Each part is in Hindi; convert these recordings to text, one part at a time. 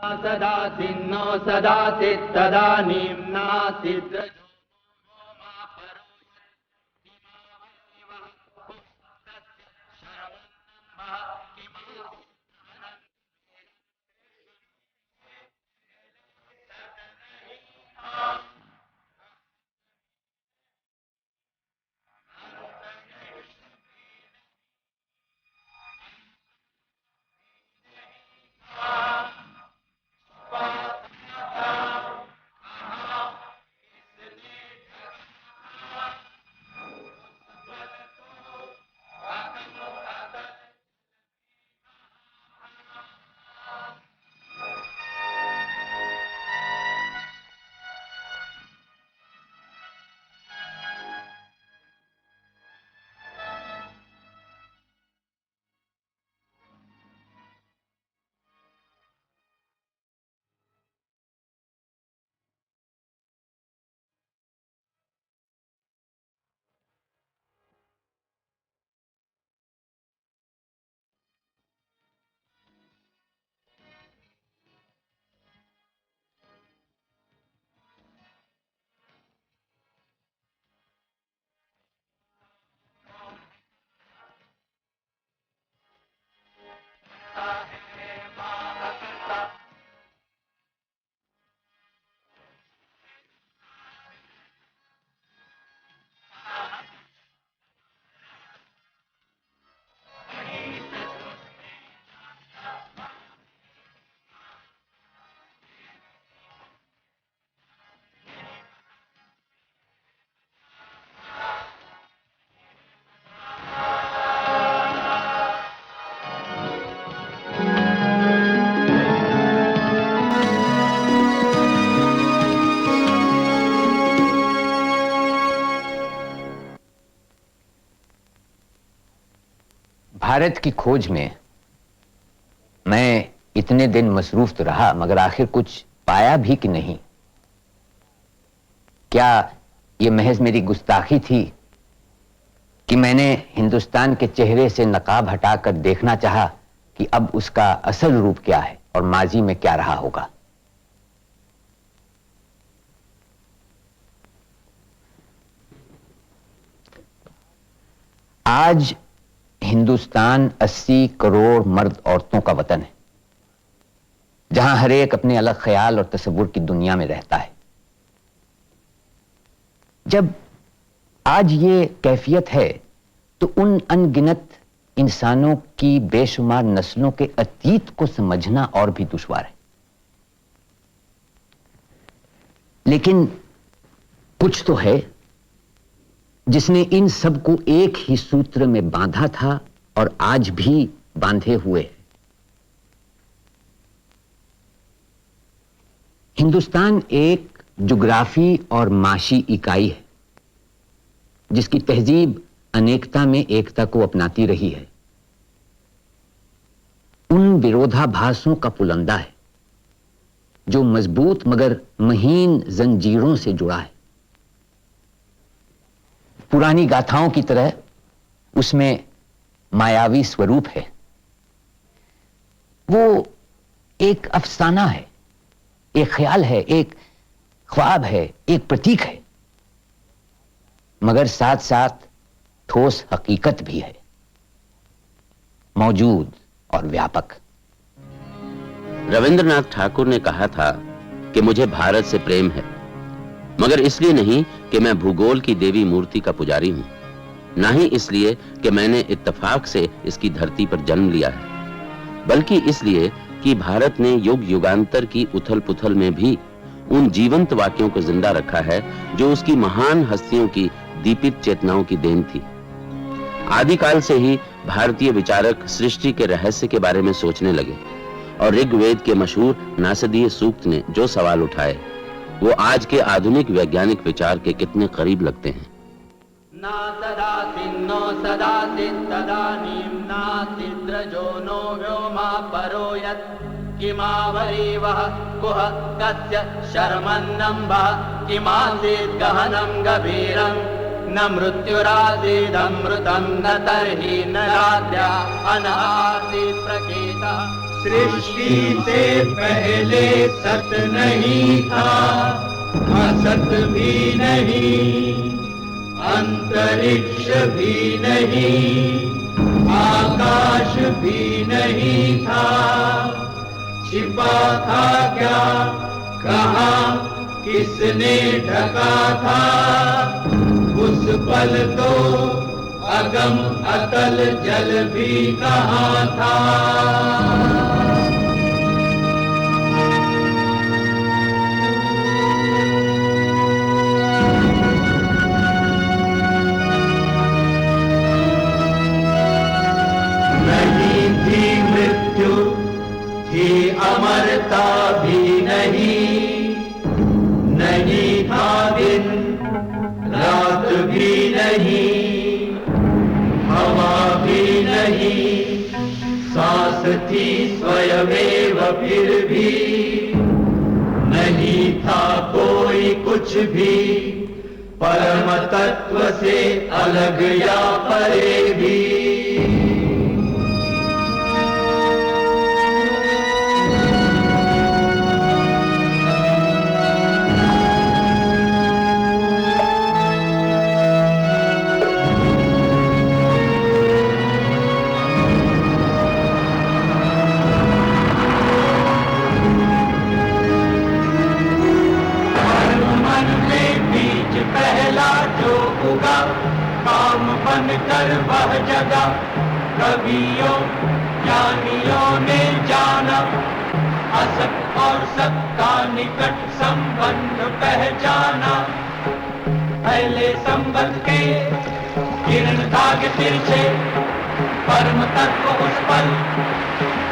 सदा सिन्नो सदा तदानीं नासिद्र भारत की खोज में मैं इतने दिन मसरूफ तो रहा, मगर आखिर कुछ पाया भी कि नहीं। क्या यह महज मेरी गुस्ताखी थी कि मैंने हिंदुस्तान के चेहरे से नकाब हटाकर देखना चाहा कि अब उसका असल रूप क्या है और माजी में क्या रहा होगा। आज हिंदुस्तान 80 करोड़ मर्द औरतों का वतन है, जहां हर एक अपने अलग ख्याल और तसव्वुर की दुनिया में रहता है। जब आज ये कैफियत है तो उन अनगिनत इंसानों की बेशुमार नस्लों के अतीत को समझना और भी दुश्वार है। लेकिन कुछ तो है जिसने इन सब को एक ही सूत्र में बांधा था और आज भी बांधे हुए है। हिंदुस्तान एक जुग्राफी और माशी इकाई है जिसकी तहजीब अनेकता में एकता को अपनाती रही है। उन विरोधाभासों का पुलंदा है जो मजबूत मगर महीन जंजीरों से जुड़ा है। पुरानी गाथाओं की तरह उसमें मायावी स्वरूप है। वो एक अफसाना है, एक ख्याल है, एक ख्वाब है, एक प्रतीक है, मगर साथ साथ ठोस हकीकत भी है, मौजूद और व्यापक। रविंद्रनाथ ठाकुर ने कहा था कि मुझे भारत से प्रेम है, मगर इसलिए नहीं कि मैं भूगोल की देवी मूर्ति का पुजारी हूं, ना ही इसलिए कि मैंने इत्तेफाक से इसकी धरती पर जन्म लिया है, बल्कि इसलिए कि भारत ने युग युगांतर की उथल पुथल में भी उन जीवंत वाक्यों को जिंदा रखा है जो उसकी महान हस्तियों की दीपित चेतनाओं की देन थी। आदिकाल से ही भारतीय विचारक सृष्टि के रहस्य के बारे में सोचने लगे और ऋग्वेद के मशहूर नासदीय सूक्त ने जो सवाल उठाए वो आज के आधुनिक वैज्ञानिक विचार के कितने करीब लगते हैं। ना सदा सिन्नो सदा तदानीं नासिद्रजो नो व्योमा परो यत् किमावरीवः कुह कस्य शर्मन्नम्भः किमासीत् गहनं गभीरं न मृत्युरासीदमृतं न तर्हि न रात्र्या अनासीत् प्रकेतः सृष्टि से पहले सत नहीं था, असत भी नहीं, अंतरिक्ष भी नहीं, आकाश भी नहीं था। छिपा था क्या, कहाँ, किसने ढका था? उस पल तो अगम अतल जल भी कहाँ था। नहीं थी मृत्यु, थी अमरता भी नहीं, नहीं था दिन रात भी नहीं, हवा भी नहीं, सांस थी स्वयमेव फिर भी, नहीं था कोई कुछ भी, परम तत्व से अलग या परे भी। काम बनकर वह जगह कवियों ज्ञानियों ने जाना, असत और सत का निकट संबंध पहचाना। पहले संबंध के किरण धागे तिरछे, परम तत्व उस पल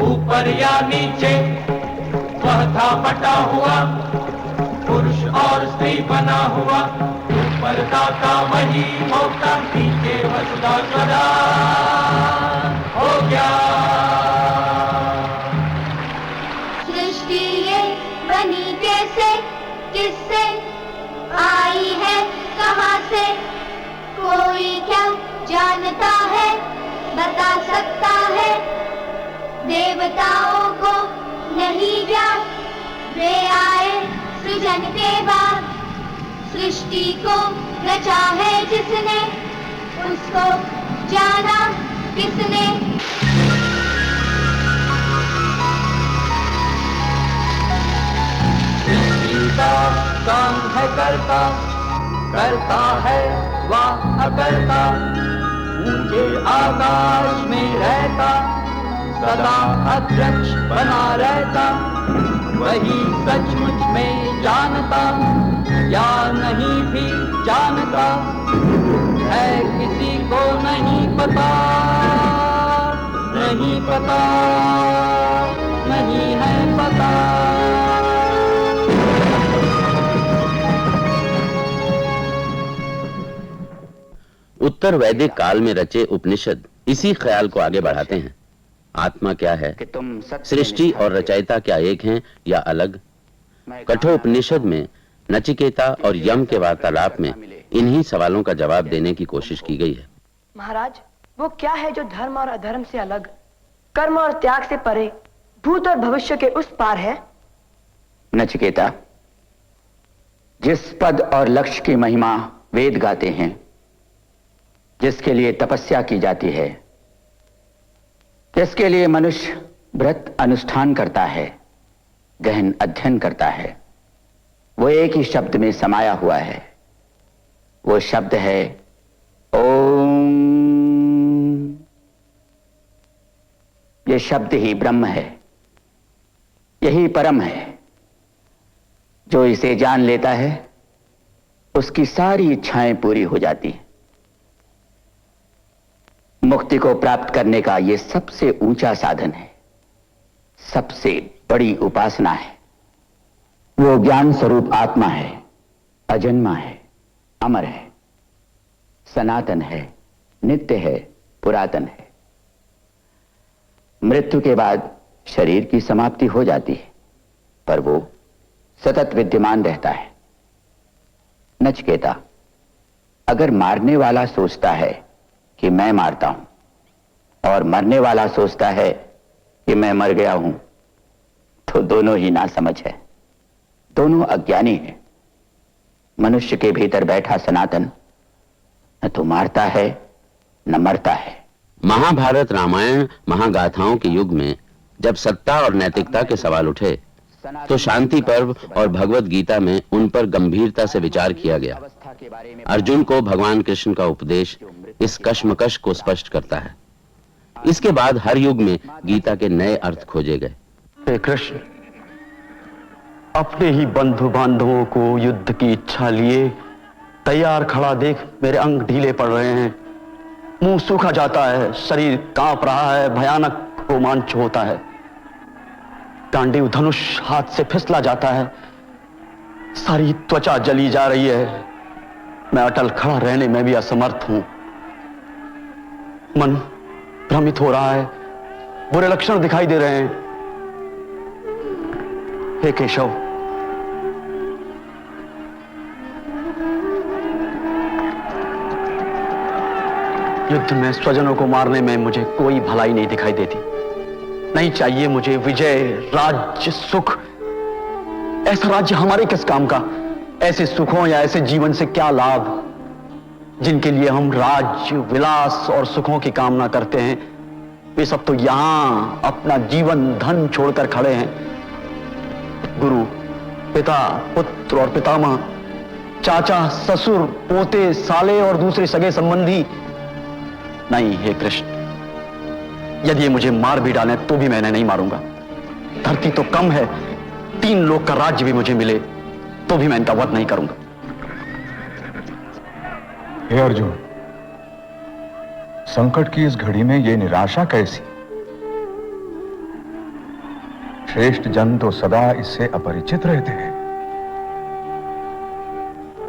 ऊपर या नीचे, वह था बटा हुआ पुरुष और स्त्री बना हुआ, परदाता वही होता, नीचे वसुधा सदा हो गया। सृष्टि ये बनी कैसे, किससे आई है, कहाँ से, कोई क्या जानता है, बता सकता है? देवताओं को नहीं ज्ञात, वे आए सृजन के बाद। सृष्टि को रचा है जिसने, उसको जाना किसने? सृष्टि का काम है करता, करता है वह अकर्ता, ऊंचे आकाश में रहता, सदा अध्यक्ष बना रहता, वही सचमुच में जानता या नहीं भी जानता है, किसी को नहीं पता, नहीं पता, नहीं है पता। उत्तर वैदिक काल में रचे उपनिषद इसी ख्याल को आगे बढ़ाते हैं। आत्मा क्या है, सृष्टि और रचयिता क्या एक हैं या अलग? कठोपनिषद में नचिकेता और यम के वार्तालाप में इन्हीं सवालों का जवाब देने की कोशिश की गई है। महाराज, वो क्या है जो धर्म और अधर्म से अलग, कर्म और त्याग से परे, भूत और भविष्य के उस पार है? नचिकेता, जिस पद और लक्ष्य की महिमा वेद गाते हैं, जिसके लिए तपस्या की जाती है, जिसके लिए मनुष्य व्रत अनुष्ठान करता है, गहन अध्ययन करता है, वो एक ही शब्द में समाया हुआ है। वो शब्द है ओम। ये शब्द ही ब्रह्म है, यही परम है। जो इसे जान लेता है उसकी सारी इच्छाएं पूरी हो जाती हैं। मुक्ति को प्राप्त करने का यह सबसे ऊंचा साधन है, सबसे बड़ी उपासना है। वो ज्ञान स्वरूप आत्मा है, अजन्मा है, अमर है, सनातन है, नित्य है, पुरातन है। मृत्यु के बाद शरीर की समाप्ति हो जाती है, पर वो सतत विद्यमान रहता है। नचिकेता, अगर मारने वाला सोचता है कि मैं मारता हूं और मरने वाला सोचता है कि मैं मर गया हूं तो दोनों ही नासमझ है, दोनों अज्ञानी है। मनुष्य के भीतर बैठा सनातन न तो मारता है न मरता है। महाभारत रामायण महागाथाओं के युग में जब सत्ता और नैतिकता के सवाल उठे तो शांति पर्व और भगवत गीता में उन पर गंभीरता से विचार किया गया। अर्जुन को भगवान कृष्ण का उपदेश इस कश्मकश को स्पष्ट करता है। इसके बाद हर युग में गीता के नए अर्थ खोजे गए। हे कृष्ण, अपने ही बंधु बांधवों को युद्ध की इच्छा लिए तैयार खड़ा देख मेरे अंग ढीले पड़ रहे हैं, मुंह सूखा जाता है, शरीर कांप रहा है, भयानक रोमांच होता है, गांडीव धनुष हाथ से फिसला जाता है, सारी त्वचा जली जा रही है, मैं अटल खड़ा रहने में भी असमर्थ हूं, मन भ्रमित हो रहा है, बुरे लक्षण दिखाई दे रहे हैं। हे केशव, युद्ध में स्वजनों को मारने में मुझे कोई भलाई नहीं दिखाई देती। नहीं चाहिए मुझे विजय, राज्य, सुख। ऐसा राज्य हमारे किस काम का? ऐसे सुखों या ऐसे जीवन से क्या लाभ जिनके लिए हम राज्य, विलास और सुखों की कामना करते हैं? वे सब तो यहां अपना जीवन धन छोड़कर खड़े हैं। गुरु, पिता, पुत्र और पितामह, चाचा, ससुर, पोते, साले और दूसरे सगे संबंधी। नहीं हे कृष्ण, यदि ये मुझे मार भी डालें तो भी मैं नहीं मारूंगा। धरती तो कम है, 3 लोक का राज्य भी मुझे मिले तो भी मैं इनका वध नहीं करूंगा। हे अर्जुन, संकट की इस घड़ी में ये निराशा कैसी? श्रेष्ठ जन तो सदा इससे अपरिचित रहते हैं।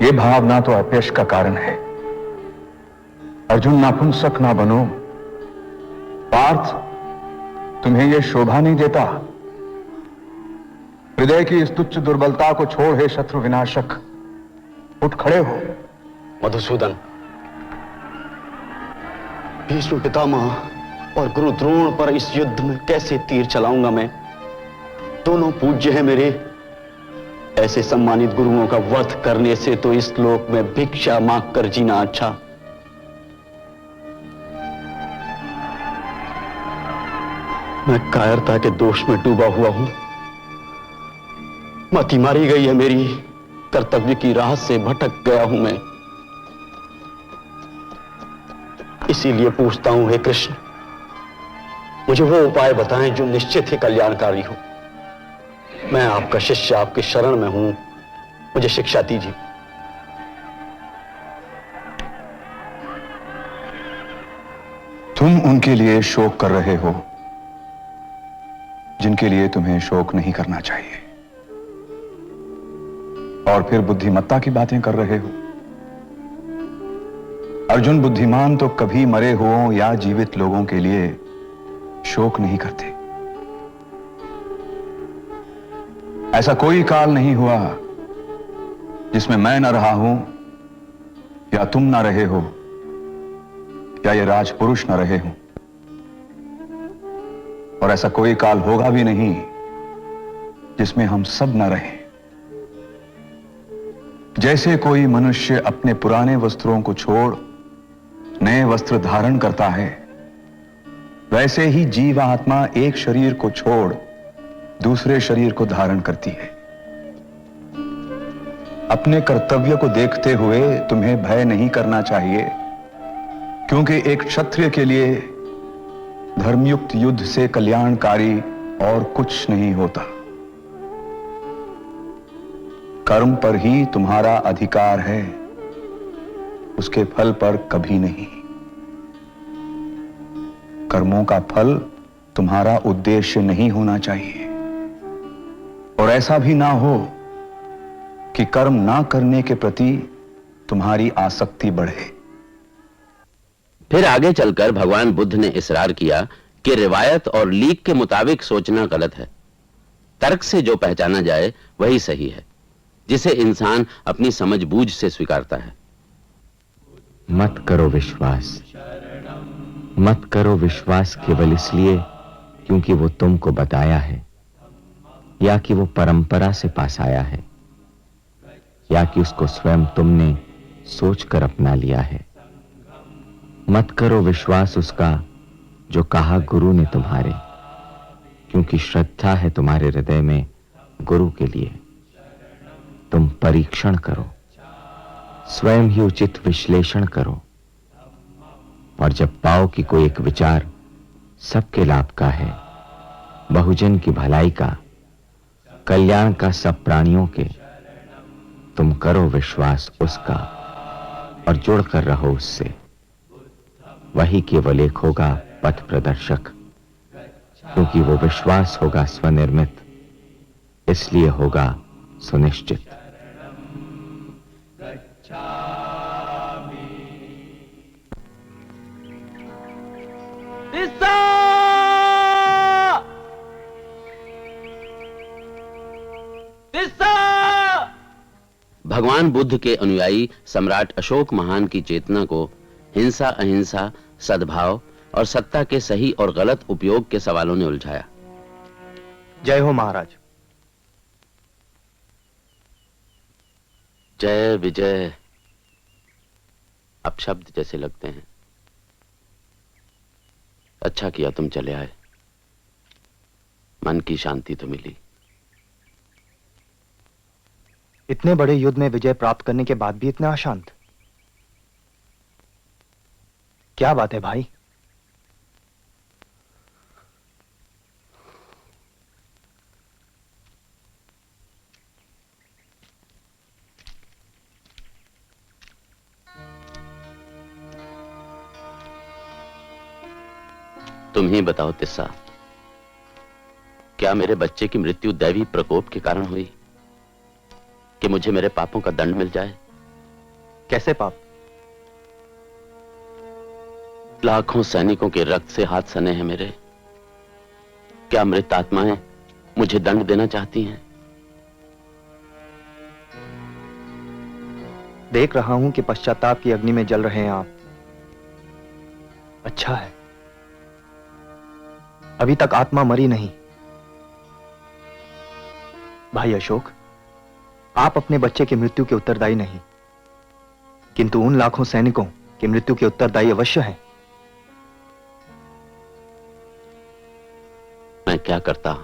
ये भावना तो अपयश का कारण है। अर्जुन, नपुंसक ना बनो। पार्थ, तुम्हें यह शोभा नहीं देता। हृदय की इस तुच्छ दुर्बलता को छोड़, हे शत्रु विनाशक, उठ खड़े हो। मधुसूदन, भीष्म पितामह और गुरु द्रोण पर इस युद्ध में कैसे तीर चलाऊंगा मैं? दोनों पूज्य हैं मेरे। ऐसे सम्मानित गुरुओं का वध करने से तो इस लोक में भिक्षा मांग कर जीना अच्छा। मैं कायरता के दोष में डूबा हुआ हूं, मति मारी गई है मेरी, कर्तव्य की राह से भटक गया हूं मैं। इसीलिए पूछता हूं हे कृष्ण, मुझे वो उपाय बताएं जो निश्चित ही कल्याणकारी हो। मैं आपका शिष्य, आपकी शरण में हूं, मुझे शिक्षा दीजिए। तुम उनके लिए शोक कर रहे हो जिनके लिए तुम्हें शोक नहीं करना चाहिए, और फिर बुद्धिमत्ता की बातें कर रहे हो। अर्जुन, बुद्धिमान तो कभी मरे हुओं या जीवित लोगों के लिए शोक नहीं करते। ऐसा कोई काल नहीं हुआ जिसमें मैं न रहा हूं, या तुम न रहे हो, या ये राजपुरुष न रहे हों। और ऐसा कोई काल होगा भी नहीं जिसमें हम सब न रहें। जैसे कोई मनुष्य अपने पुराने वस्त्रों को छोड़ नए वस्त्र धारण करता है, वैसे ही जीवात्मा एक शरीर को छोड़ दूसरे शरीर को धारण करती है। अपने कर्तव्य को देखते हुए तुम्हें भय नहीं करना चाहिए, क्योंकि एक क्षत्रिय के लिए धर्मयुक्त युद्ध से कल्याणकारी और कुछ नहीं होता। कर्म पर ही तुम्हारा अधिकार है, उसके फल पर कभी नहीं। कर्मों का फल तुम्हारा उद्देश्य नहीं होना चाहिए, और ऐसा भी ना हो कि कर्म ना करने के प्रति तुम्हारी आसक्ति बढ़े। फिर आगे चलकर भगवान बुद्ध ने इसरार किया कि रिवायत और लीक के मुताबिक सोचना गलत है। तर्क से जो पहचाना जाए वही सही है, जिसे इंसान अपनी समझबूझ से स्वीकारता है। मत करो विश्वास, मत करो विश्वास केवल इसलिए क्योंकि वो तुमको बताया है, या कि वो परंपरा से पास आया है, या कि उसको स्वयं तुमने सोचकर अपना लिया है। मत करो विश्वास उसका जो कहा गुरु ने तुम्हारे, क्योंकि श्रद्धा है तुम्हारे हृदय में गुरु के लिए। तुम परीक्षण करो, स्वयं ही उचित विश्लेषण करो, और जब पाओ कि कोई एक विचार सबके लाभ का है, बहुजन की भलाई का, कल्याण का सब प्राणियों के, तुम करो विश्वास उसका और जुड़कर रहो उससे। वही केवल एक होगा पथ प्रदर्शक, क्योंकि वो विश्वास होगा स्वनिर्मित, इसलिए होगा सुनिश्चित। भगवान बुद्ध के अनुयायी सम्राट अशोक महान की चेतना को हिंसा, अहिंसा, सद्भाव और सत्ता के सही और गलत उपयोग के सवालों ने उलझाया। जय हो महाराज। जय विजय अपशब्द जैसे लगते हैं। अच्छा किया तुम चले आए, मन की शांति तो मिली। इतने बड़े युद्ध में विजय प्राप्त करने के बाद भी इतना अशांत, क्या बात है भाई? तुम ही बताओ तिस्सा, क्या मेरे बच्चे की मृत्यु दैवी प्रकोप के कारण हुई कि मुझे मेरे पापों का दंड मिल जाए? कैसे पाप? लाखों सैनिकों के रक्त से हाथ सने हैं मेरे। क्या मृत आत्माएं मुझे दंड देना चाहती हैं? देख रहा हूं कि पश्चाताप की अग्नि में जल रहे हैं आप। अच्छा है, अभी तक आत्मा मरी नहीं। भाई अशोक, आप अपने बच्चे की मृत्यु के उत्तरदायी नहीं, किंतु उन लाखों सैनिकों की मृत्यु के उत्तरदायी अवश्य हैं। मैं क्या करता,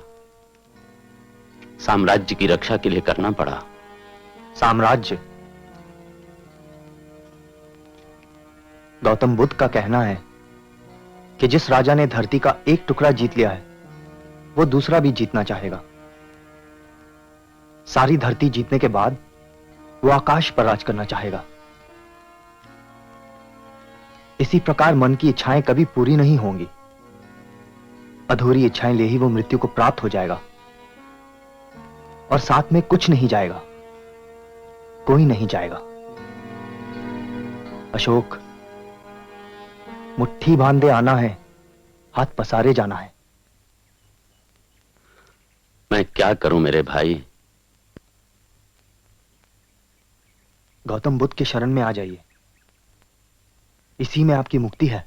साम्राज्य की रक्षा के लिए करना पड़ा। साम्राज्य? गौतम बुद्ध का कहना है कि जिस राजा ने धरती का एक टुकड़ा जीत लिया है, वो दूसरा भी जीतना चाहेगा। सारी धरती जीतने के बाद वो आकाश पर राज करना चाहेगा। इसी प्रकार मन की इच्छाएं कभी पूरी नहीं होंगी। अधूरी इच्छाएं ले ही वो मृत्यु को प्राप्त हो जाएगा, और साथ में कुछ नहीं जाएगा, कोई नहीं जाएगा। अशोक, मुट्ठी बांधे आना है, हाथ पसारे जाना है। मैं क्या करूं मेरे भाई? गौतम बुद्ध के शरण में आ जाइए, इसी में आपकी मुक्ति है।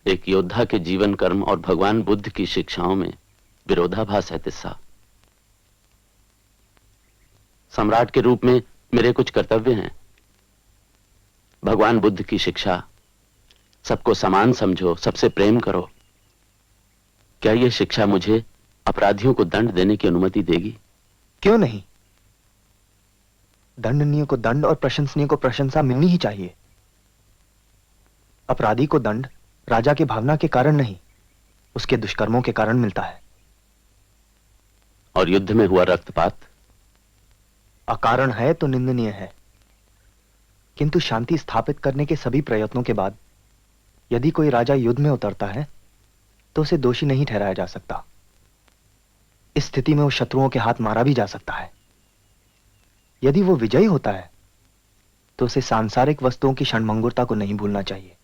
एक योद्धा के जीवन कर्म और भगवान बुद्ध की शिक्षाओं में विरोधाभास है तिस्सा। सम्राट के रूप में मेरे कुछ कर्तव्य हैं। भगवान बुद्ध की शिक्षा, सबको समान समझो, सबसे प्रेम करो, क्या यह शिक्षा मुझे अपराधियों को दंड देने की अनुमति देगी? क्यों नहीं? दंडनीय को दंड और प्रशंसनीय को प्रशंसा मिलनी ही चाहिए। अपराधी को दंड राजा की भावना के कारण नहीं, उसके दुष्कर्मों के कारण मिलता है। और युद्ध में हुआ रक्तपात अकारण है तो निंदनीय है, किंतु शांति स्थापित करने के सभी प्रयत्नों के बाद यदि कोई राजा युद्ध में उतरता है तो उसे दोषी नहीं ठहराया जा सकता। इस स्थिति में वो शत्रुओं के हाथ मारा भी जा सकता है। यदि वो विजयी होता है तो उसे सांसारिक वस्तुओं की क्षणभंगुरता को नहीं भूलना चाहिए।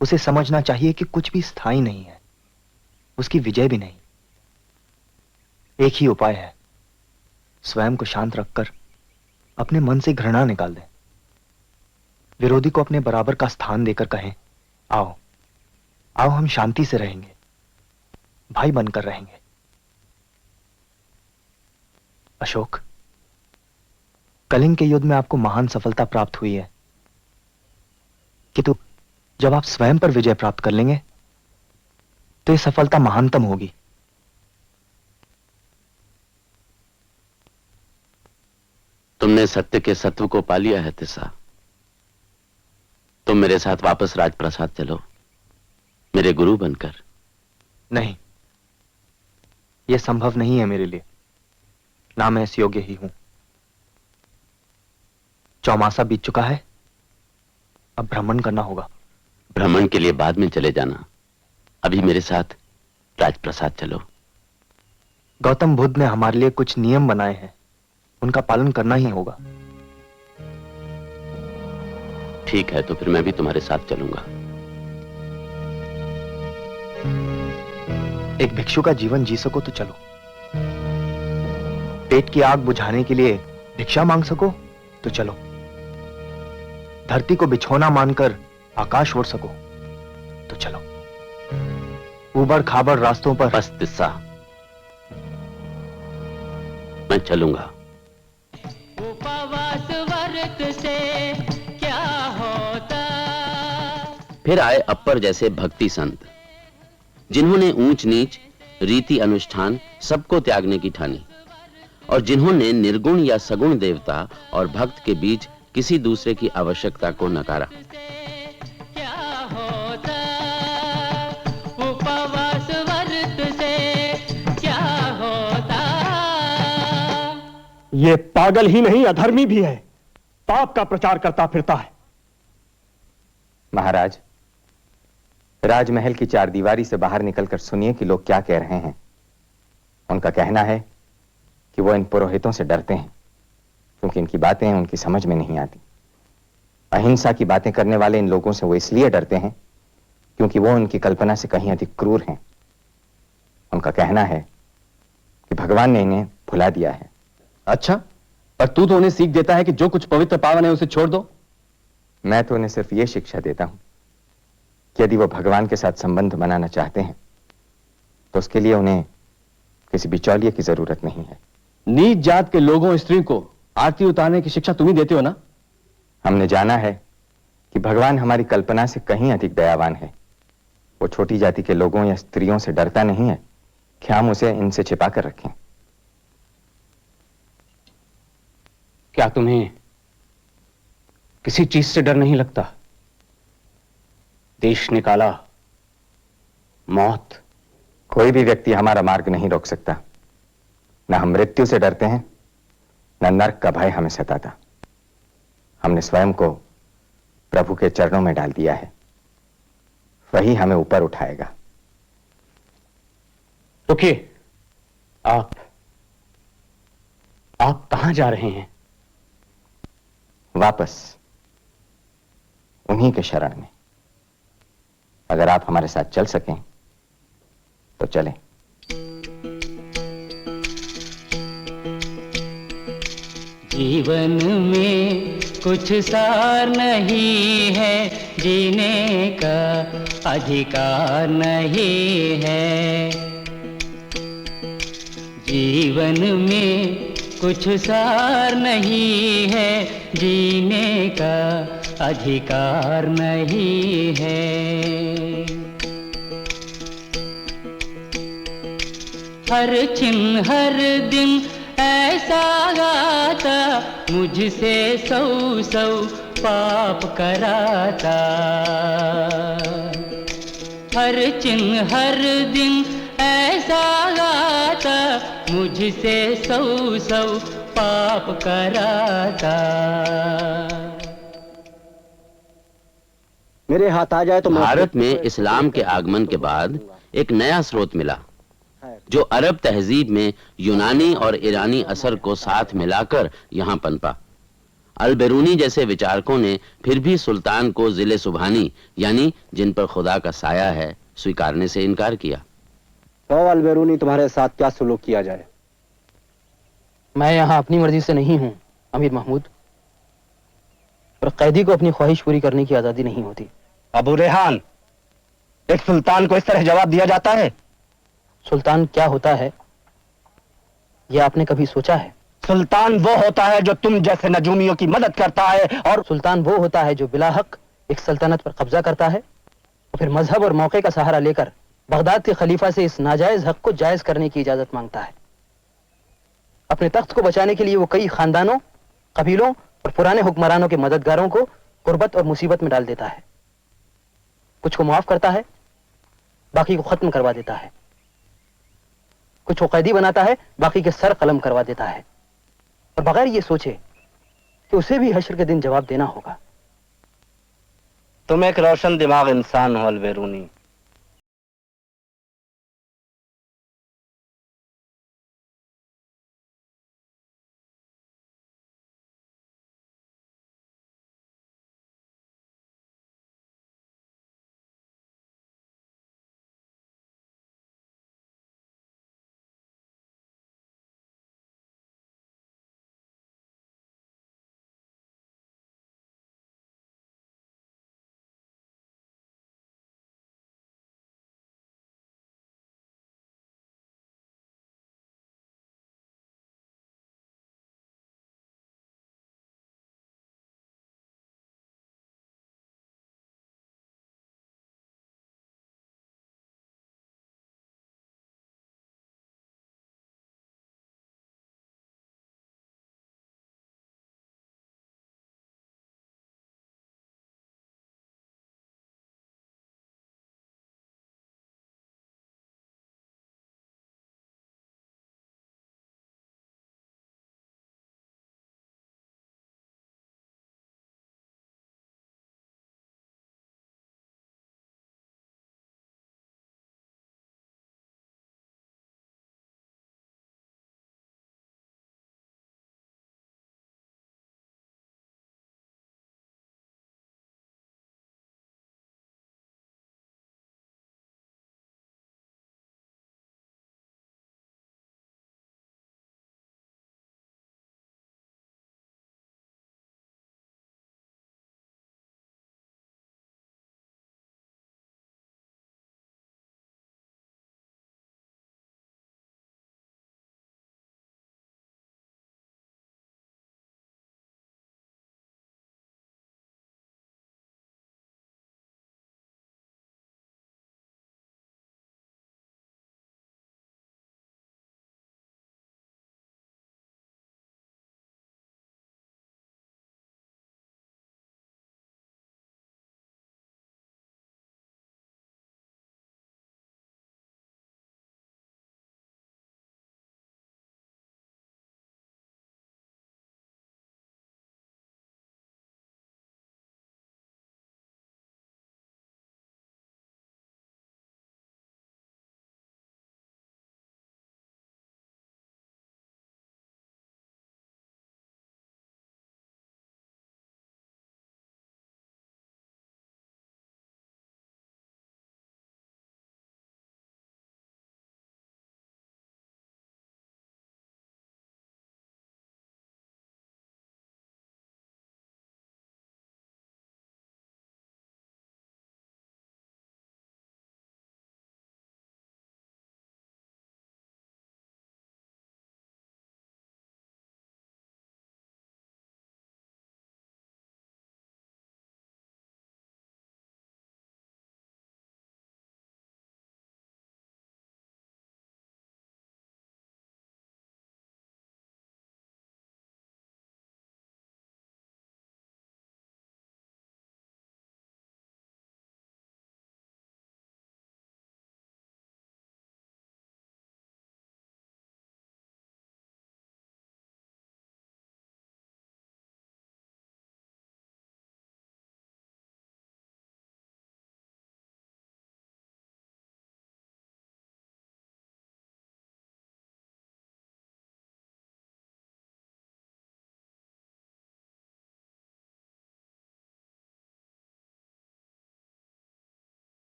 उसे समझना चाहिए कि कुछ भी स्थायी नहीं है, उसकी विजय भी नहीं। एक ही उपाय है, स्वयं को शांत रखकर अपने मन से घृणा निकाल दें। विरोधी को अपने बराबर का स्थान देकर कहें आओ आओ, हम शांति से रहेंगे, भाई बनकर रहेंगे। अशोक, कलिंग के युद्ध में आपको महान सफलता प्राप्त हुई है, किंतु जब आप स्वयं पर विजय प्राप्त कर लेंगे तो यह सफलता महानतम होगी। तुमने सत्य के सत्व को पा लिया है तिस्सा। तुम मेरे साथ वापस राजप्रसाद चलो, मेरे गुरु बनकर। नहीं, यह संभव नहीं है मेरे लिए, ना मैं इस योग्य ही हूं। चौमासा बीत चुका है, अब भ्रमण करना होगा। भ्रमण के लिए बाद में चले जाना, अभी मेरे साथ राजप्रसाद चलो। गौतम बुद्ध ने हमारे लिए कुछ नियम बनाए हैं, उनका पालन करना ही होगा। ठीक है, तो फिर मैं भी तुम्हारे साथ चलूंगा। एक भिक्षु का जीवन जी सको तो चलो, पेट की आग बुझाने के लिए भिक्षा मांग सको तो चलो, धरती को बिछौना मानकर आकाश ओढ़ सको तो चलो, ऊबड़ खाबड़ रास्तों पर। बस तिस्सा, मैं चलूंगा। उपवास व्रत से क्या होता। फिर आए अप्पर जैसे भक्ति संत, जिन्होंने ऊंच नीच, रीति अनुष्ठान सबको त्यागने की ठानी, और जिन्होंने निर्गुण या सगुण देवता और भक्त के बीच किसी दूसरे की आवश्यकता को नकारा। क्या होता उपवास व्रत से क्या होता। ये पागल ही नहीं, अधर्मी भी है, पाप का प्रचार करता फिरता है। महाराज, राजमहल की चारदीवारी से बाहर निकलकर सुनिए कि लोग क्या कह रहे हैं। उनका कहना है कि वो इन पुरोहितों से डरते हैं क्योंकि इनकी बातें उनकी समझ में नहीं आती। अहिंसा की बातें करने वाले इन लोगों से वो इसलिए डरते हैं क्योंकि वो उनकी कल्पना से कहीं अधिक क्रूर हैं। उनका कहना है कि भगवान ने इन्हें भुला दिया है। अच्छा, पर तू तो उन्हें सीख देता है कि जो कुछ पवित्र पावन है उसे छोड़ दो। मैं तो उन्हें सिर्फ ये शिक्षा देता हूं कि यदि वो भगवान के साथ संबंध बनाना चाहते हैं तो उसके लिए उन्हें किसी बिचौलिए की जरूरत नहीं है। नीच जात के लोगों, स्त्री को आरती उतारने की शिक्षा तुम ही देते हो ना। हमने जाना है कि भगवान हमारी कल्पना से कहीं अधिक दयावान है। वो छोटी जाति के लोगों या स्त्रियों से डरता नहीं है कि हम उसे इनसे छिपा कर रखें। क्या तुम्हें किसी चीज से डर नहीं लगता? देश निकाला, मौत। कोई भी व्यक्ति हमारा मार्ग नहीं रोक सकता। न हम मृत्यु से डरते हैं, न नरक का भय हमें सताता। हमने स्वयं को प्रभु के चरणों में डाल दिया है, वही हमें ऊपर उठाएगा। रुकिए, आप कहां जा रहे हैं? वापस उन्हीं के शरण में। अगर आप हमारे साथ चल सकें तो चलें। जीवन में कुछ सार नहीं है, जीने का अधिकार नहीं है। जीवन में कुछ सार नहीं है, जीने का अधिकार नहीं है। हर छिन हर दिन ऐसा गाता, मुझसे सौ सौ पाप कराता। हर छिन हर दिन ऐसा गाता, मुझसे सौ सौ पाप कराता। मेरे हाथ आ जाए तो भारत में इस्लाम के आगमन के बाद एक नया स्रोत मिला जो अरब तहजीब में यूनानी और ईरानी असर को साथ मिलाकर यहां पनपा। अल-बेरूनी जैसे विचारकों ने फिर भी सुल्तान को जिले सुबहानी यानी जिन पर खुदा का साया है स्वीकारने से इनकार किया। तो अल-बेरूनी तुम्हारे साथ क्या सुलूक किया जाए? मैं यहाँ अपनी मर्जी से नहीं हूँ अमीर महमूद, पर कैदी को अपनी ख्वाहिश पूरी करने की आजादी नहीं होती। अबू रेहान, एक सुल्तान को इस तरह जवाब दिया जाता है? सुल्तान क्या होता है यह आपने कभी सोचा है? सुल्तान वो होता है जो तुम जैसे नजूमियों की मदद करता है, और सुल्तान वो होता है जो बिला हक एक सल्तनत पर कब्जा करता है और फिर मजहब और मौके का सहारा लेकर बगदाद के खलीफा से इस नाजायज हक को जायज करने की इजाजत मांगता है। अपने तख्त को बचाने के लिए वो कई खानदानों, कबीलों और पुराने हुक्मरानों के मददगारों को गुर्बत और मुसीबत में डाल देता है। कुछ को माफ करता है, बाकी को खत्म करवा देता है। कुछ को कैदी बनाता है, बाकी के सर कलम करवा देता है, और बगैर ये सोचे कि उसे भी हश्र के दिन जवाब देना होगा। तुम एक रोशन दिमाग इंसान हो अलबेरूनी।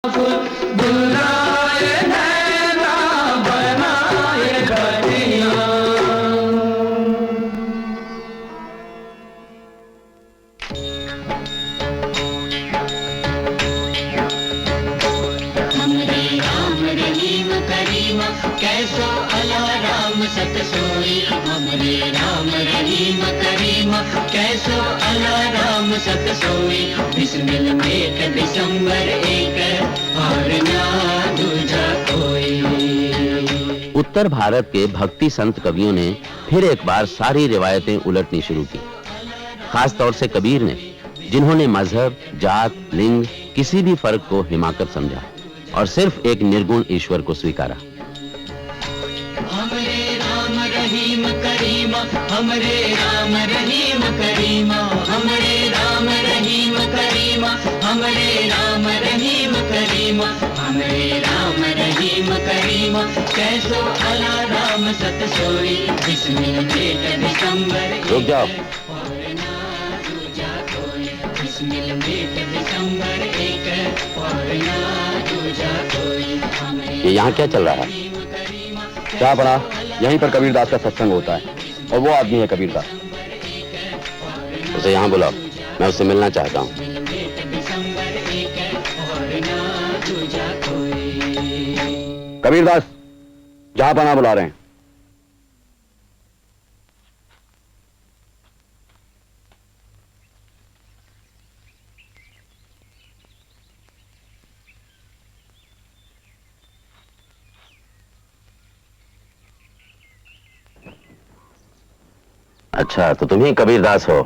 बुलाए नैना बनाए बतिया। हमरे राम रहीम करीम कैसो अला राम सत सोई। हमरे राम रहीम करीम कैसो अला राम सत सोई। बिस्मिल मेट दिसंबर एक और ना दूजा कोई। उत्तर भारत के भक्ति संत कवियों ने फिर एक बार सारी रिवायतें उलटनी शुरू की, खास तौर से कबीर ने, जिन्होंने मजहब, जात, लिंग किसी भी फर्क को हिमाकत समझा और सिर्फ एक निर्गुण ईश्वर को स्वीकारा। हमरे राम रहीम करीम, हमरे राम रहीम करीम, हमरे राम रहीम करीम, हमरे राम रहीम करीम, हमरे राम रहीम करीम कैसो अला राम सत सोई। बिस्मिल मेट दिसंबर रुक जाओ। बिस्मिल मेट दिसंबर एक और ना दूजा कोई। ये यहाँ क्या चल रहा है? क्या पड़ा? यहीं पर कबीरदास का सत्संग होता है और वो आदमी है कबीरदास। उसे यहाँ बुलाओ, मैं उससे मिलना चाहता हूँ। कबीरदास, जहां पना बुला रहे हैं। अच्छा, तो तुम ही कबीरदास हो।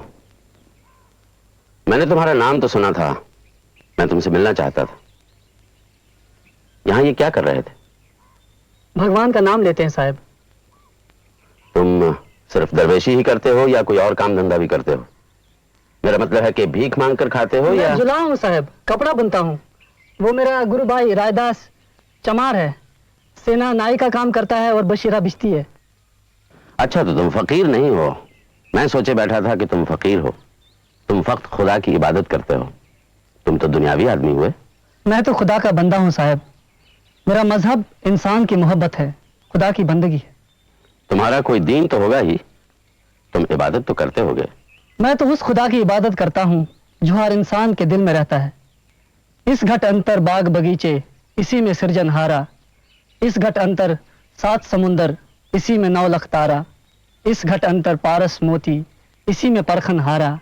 मैंने तुम्हारा नाम तो सुना था, मैं तुमसे मिलना चाहता था। यहाँ ये क्या कर रहे थे? भगवान का नाम लेते हैं साहब। तुम सिर्फ दरवेशी ही करते हो या कोई और काम धंधा भी करते हो? मेरा मतलब है कि भीख मांग कर खाते हो या? जुला हूँ साहब, कपड़ा बुनता हूँ। वो मेरा गुरु भाई रायदास चमार है, सेना नाई का काम करता है और बशीरा बिश्ती है। अच्छा, तो तुम फकीर नहीं हो। मैं सोचे बैठा था कि तुम फकीर हो। तुम फक्त खुदा की इबादत करते हो। तुम तो दुनियावी आदमी हुए। मैं तो खुदा का बंदा हूँ साहब। मेरा मजहब इंसान की मोहब्बत है, खुदा की बंदगी है। तुम्हारा कोई दीन तो होगा ही, तुम इबादत तो करते होगे। मैं तो उस खुदा की इबादत करता हूँ जो हर इंसान के दिल में रहता है। इस घट अंतर बाग बगीचे, इसी में सृजनहारा। इस घट अंतर 7 समुंदर, इसी में 9 लख तारा। इस घट अंतर पारस मोती, इसी में परखन हारा।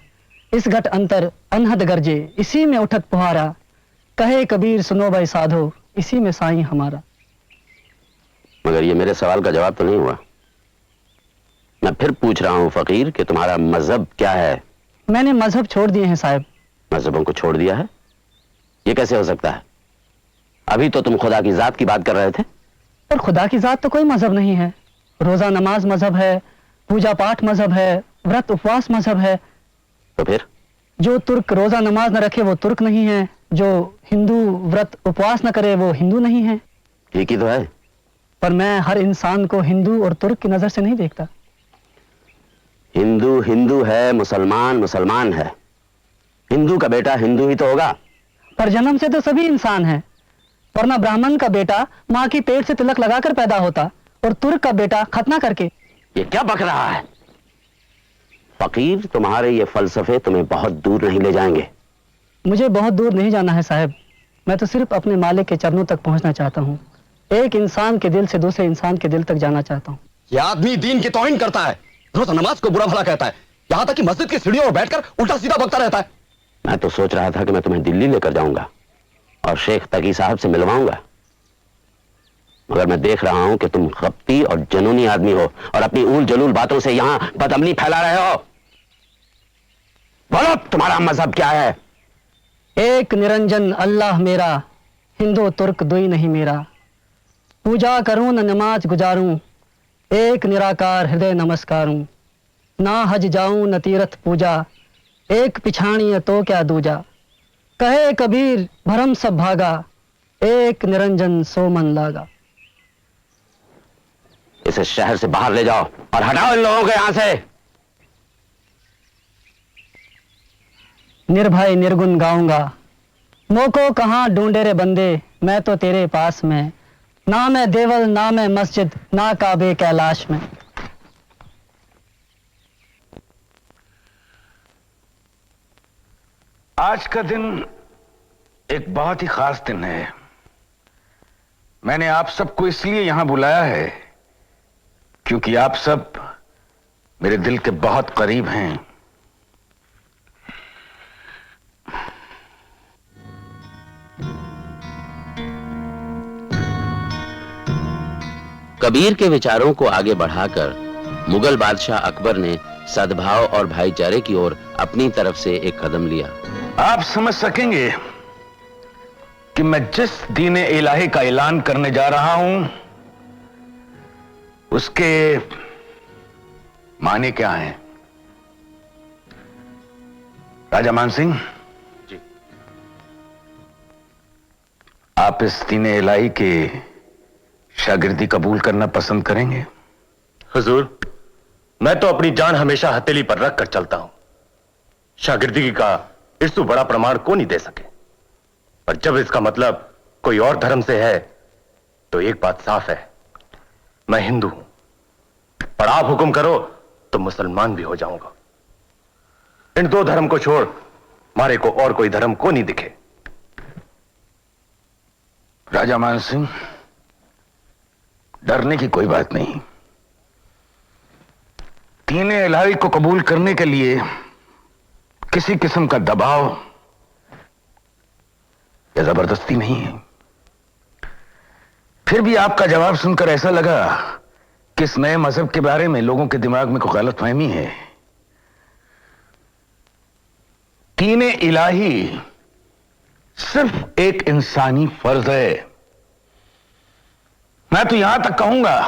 इस घट अंतर अनहद गरजे, इसी में उठत पुहारा। कहे कबीर सुनो भाई साधो, इसी में साईं हमारा। मगर ये मेरे सवाल का जवाब तो नहीं हुआ। मैं फिर पूछ रहा हूँ फकीर कि तुम्हारा मजहब क्या है? मैंने मजहब छोड़ दिए हैं साहब। मजहबों को छोड़ दिया है? ये कैसे हो सकता है? अभी तो तुम खुदा की जात की बात कर रहे थे। पर खुदा की जात तो कोई मजहब नहीं है। रोजा नमाज मजहब है, पूजा पाठ मजहब है, व्रत उपवास मजहब है। तो फिर? जो तुर्क रोजा नमाज न रखे वो तुर्क नहीं है, जो हिंदू व्रत उपवास न करे वो हिंदू नहीं है। ठीक ही तो है। पर मैं हर इंसान को हिंदू और तुर्क की नजर से नहीं देखता। हिंदू हिंदू है, मुसलमान मुसलमान है। हिंदू का बेटा हिंदू ही तो होगा। पर जन्म से तो सभी इंसान हैं। वरना ब्राह्मण का बेटा माँ की पेट से तिलक लगाकर पैदा होता और तुर्क का बेटा खतना करके। ये क्या बक रहा है? फकीर, तुम्हारे ये फलसफे तुम्हें बहुत दूर नहीं ले जाएंगे। मुझे बहुत दूर नहीं जाना है साहब। मैं तो सिर्फ अपने मालिक के चरणों तक पहुंचना चाहता हूँ। एक इंसान के दिल से दूसरे इंसान के दिल तक जाना चाहता हूँ। यह आदमी दीन की तौहीन करता है, रोज नमाज को बुरा भला कहता है, यहाँ तक कि मस्जिद की सीढ़ियों पर बैठकर उल्टा सीधा बकता रहता है। मैं तो सोच रहा था कि मैं तुम्हें दिल्ली लेकर जाऊंगा और शेख तकी साहब से मिलवाऊंगा, मगर मैं देख रहा हूं कि तुम खप्ती और जनूनी आदमी हो और अपनी ऊल जलूल बातों से यहां बदअमली फैला रहे हो। बोलो, तुम्हारा मजहब क्या है? एक निरंजन अल्लाह मेरा, हिंदू तुर्क दुई नहीं मेरा। पूजा करूं न नमाज गुजारूं, एक निराकार हृदय नमस्कारूं। ना हज जाऊं न तीर्थ पूजा, एक पिछाणी तो क्या दूजा। कहे कबीर भरम सब भागा, एक निरंजन सो मन लागा। इसे शहर से बाहर ले जाओ और हटाओ इन लोगों को यहां से। निर्भय निर्गुण गाऊंगा, मोको कहां ढूंढे रे बंदे। मैं तो तेरे पास में, ना मैं देवल ना मैं मस्जिद ना काबे कैलाश में। आज का दिन एक बहुत ही खास दिन है। मैंने आप सबको इसलिए यहां बुलाया है क्योंकि आप सब मेरे दिल के बहुत करीब हैं। कबीर के विचारों को आगे बढ़ाकर मुगल बादशाह अकबर ने सद्भाव और भाईचारे की ओर अपनी तरफ से एक कदम लिया। आप समझ सकेंगे कि मैं जिस दीन इलाही का ऐलान करने जा रहा हूं उसके माने क्या हैं। राजा मानसिंह जी, आप इस दीन इलाही के शागिर्दी कबूल करना पसंद करेंगे? हुजूर, मैं तो अपनी जान हमेशा हथेली पर रख कर चलता हूं। शागिर्दी का इससे बड़ा प्रमाण को नहीं दे सके, पर जब इसका मतलब कोई और धर्म से है तो एक बात साफ है, मैं हिंदू हूं, पर आप हुक्म करो तो मुसलमान भी हो जाऊंगा। इन दो धर्म को छोड़ मारे को और कोई धर्म को नहीं दिखे। राजा मानसिंह, डरने की कोई बात नहीं। दीन इलाही को कबूल करने के लिए किसी किस्म का दबाव या जबरदस्ती नहीं है। फिर भी आपका जवाब सुनकर ऐसा लगा कि इस नए मजहब के बारे में लोगों के दिमाग में कोई गलतफहमी है। दीन इलाही सिर्फ एक इंसानी फर्ज है। मैं तो यहां तक कहूंगा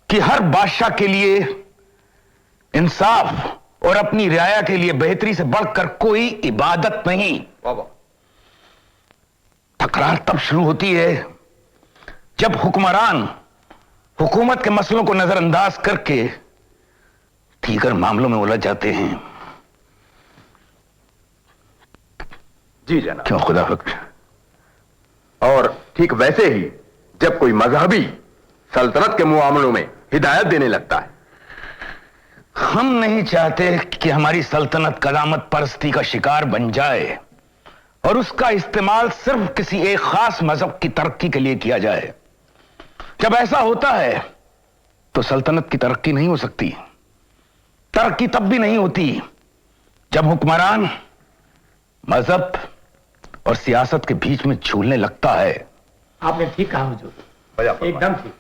कि हर बादशाह के लिए इंसाफ और अपनी रियाया के लिए बेहतरी से बढ़कर कोई इबादत नहीं। तकरार तब शुरू होती है जब हुक्मरान हुकूमत के मसलों को नजरअंदाज करके दीगर मामलों में उलझ जाते हैं। जी जनाब। क्यों खुदा बख्श। और ठीक वैसे ही जब कोई मजहबी सल्तनत के मामलों में हिदायत देने लगता है। हम नहीं चाहते कि हमारी सल्तनत कदामत परस्ती का शिकार बन जाए और उसका इस्तेमाल सिर्फ किसी एक खास मजहब की तरक्की के लिए किया जाए। जब ऐसा होता है तो सल्तनत की तरक्की नहीं हो सकती। तरक्की तब भी नहीं होती जब हुक्मरान मजहब और सियासत के बीच में झूलने लगता है। आपने ठीक कहा हुजूर, एकदम ठीक।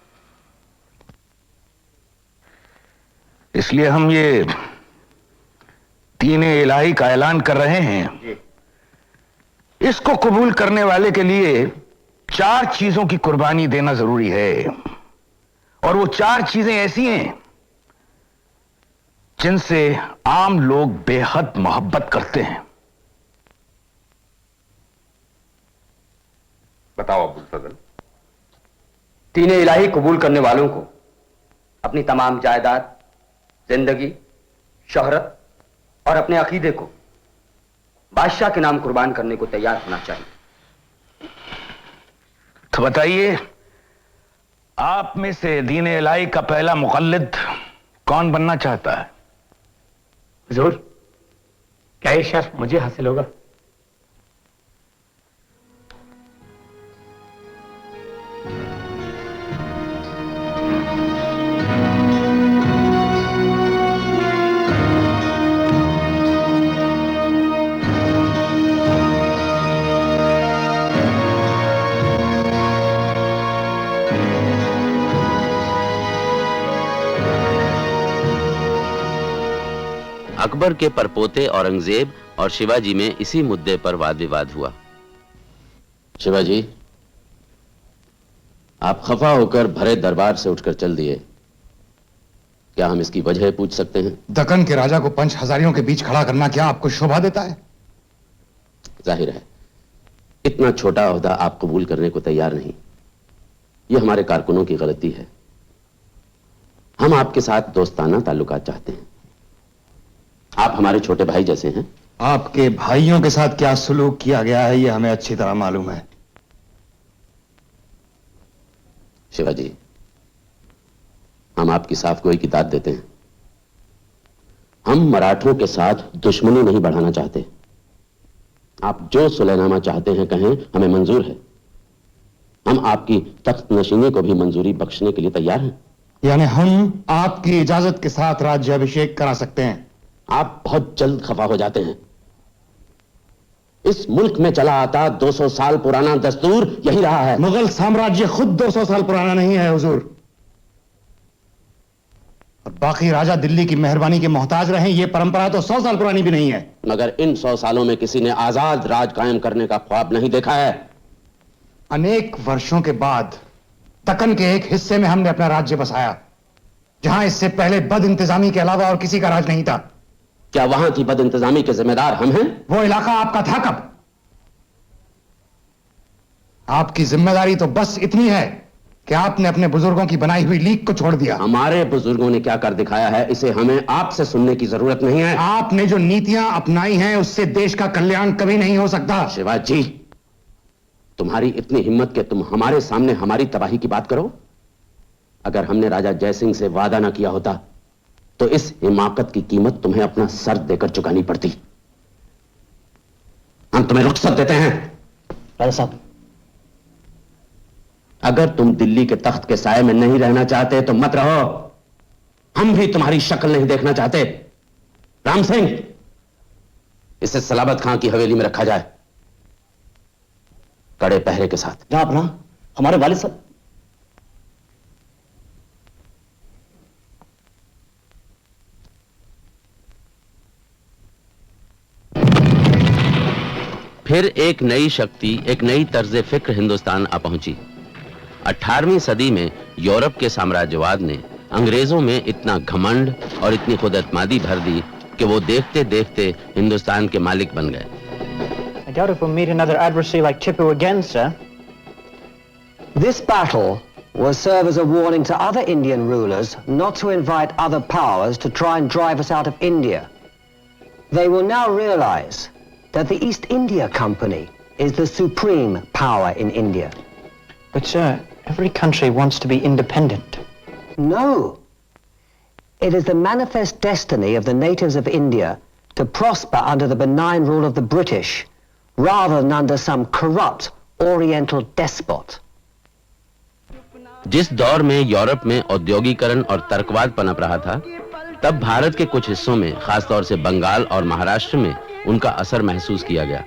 इसलिए हम ये दीन इलाही का ऐलान कर रहे हैं। इसको कबूल करने वाले के लिए 4 चीजों की कुर्बानी देना जरूरी है, और वो 4 चीजें ऐसी हैं जिनसे आम लोग बेहद मोहब्बत करते हैं। बताओ अब्दुल फजल। दीन इलाही कबूल करने वालों को अपनी तमाम जायदाद, जिंदगी, शोहरत और अपने अकीदे को बादशाह के नाम कुर्बान करने को तैयार होना चाहिए। तो बताइए, आप में से दीन इलाही का पहला मुक़ल्लिद कौन बनना चाहता है? हुजूर, क्या ये शर्फ मुझे हासिल होगा? अकबर के परपोते औरंगजेब और शिवाजी में इसी मुद्दे पर वाद विवाद हुआ। शिवाजी, आप खफा होकर भरे दरबार से उठकर चल दिए, क्या हम इसकी वजह पूछ सकते हैं? दक्कन के राजा को पंच हजारियों के बीच खड़ा करना क्या आपको शोभा देता है? जाहिर है इतना छोटा ओहदा आप कबूल करने को तैयार नहीं। यह हमारे कारकुनों की गलती है। हम आपके साथ दोस्ताना ताल्लुकात चाहते हैं। आप हमारे छोटे भाई जैसे हैं। आपके भाइयों के साथ क्या सलूक किया गया है यह हमें अच्छी तरह मालूम है। शिवाजी, हम आपकी साफ गोई की दाद देते हैं। हम मराठों के साथ दुश्मनी नहीं बढ़ाना चाहते। आप जो सुलहनामा चाहते हैं कहें, हमें मंजूर है। हम आपकी तख्त नशीनी को भी मंजूरी बख्शने के लिए तैयार हैं। यानी हम आपकी इजाजत के साथ राज्याभिषेक करा सकते हैं। आप बहुत जल्द खफा हो जाते हैं। इस मुल्क में चला आता 200 साल पुराना दस्तूर यही रहा है। मुगल साम्राज्य खुद 200 साल पुराना नहीं है हुजूर, और बाकी राजा दिल्ली की मेहरबानी के मोहताज रहे। ये परंपरा तो 100 साल पुरानी भी नहीं है। मगर इन 100 सालों में किसी ने आजाद राज कायम करने का ख्वाब नहीं देखा है। अनेक वर्षों के बाद दक्कन के एक हिस्से में हमने अपना राज्य बसाया, जहां इससे पहले बद इंतजामी के अलावा और किसी का राज नहीं था। क्या वहां की बद इंतजामी के जिम्मेदार हम हैं? वो इलाका आपका था कब? आपकी जिम्मेदारी तो बस इतनी है कि आपने अपने बुजुर्गों की बनाई हुई लीग को छोड़ दिया। हमारे बुजुर्गों ने क्या कर दिखाया है, इसे हमें आपसे सुनने की जरूरत नहीं है। आपने जो नीतियां अपनाई हैं उससे देश का कल्याण कभी नहीं हो सकता। शिवाजी, तुम्हारी इतनी हिम्मत कि तुम हमारे सामने हमारी तबाही की बात करो। अगर हमने राजा जयसिंह से वादा ना किया होता तो इस हिमाकत की कीमत तुम्हें अपना सर देकर चुकानी पड़ती। हम तुम्हें रुखसत देते हैं। राजा साहब, अगर तुम दिल्ली के तख्त के साए में नहीं रहना चाहते तो मत रहो। हम भी तुम्हारी शक्ल नहीं देखना चाहते। राम सिंह, इसे सलाबत खां की हवेली में रखा जाए, कड़े पहरे के साथ। जहां अपना हमारे वालिद साहब। फिर एक नई शक्ति, एक नई तर्ज फिक्र हिंदुस्तान आ पहुंची। 18वीं सदी में यूरोप के साम्राज्यवाद ने अंग्रेजों में इतना घमंड और इतनी खुदएतमादी भर दी कि वो देखते देखते हिंदुस्तान के मालिक बन गए। I doubt if we'll meet another adversary like Tipu again, sir. This battle will serve as a warning to other Indian rulers not to invite other powers to try and drive us out of India. They will now realize that the East India Company is the supreme power in India. But sir, every country wants to be independent. No. It is the manifest destiny of the natives of India to prosper under the benign rule of the British rather than under some corrupt Oriental despot. जिस दौर में यूरोप में औद्योगिकरण और तर्कवाद पनप रहा था, तब भारत के कुछ हिस्सों में, खासतौर से बंगाल और महाराष्ट्र में उनका असर महसूस किया गया।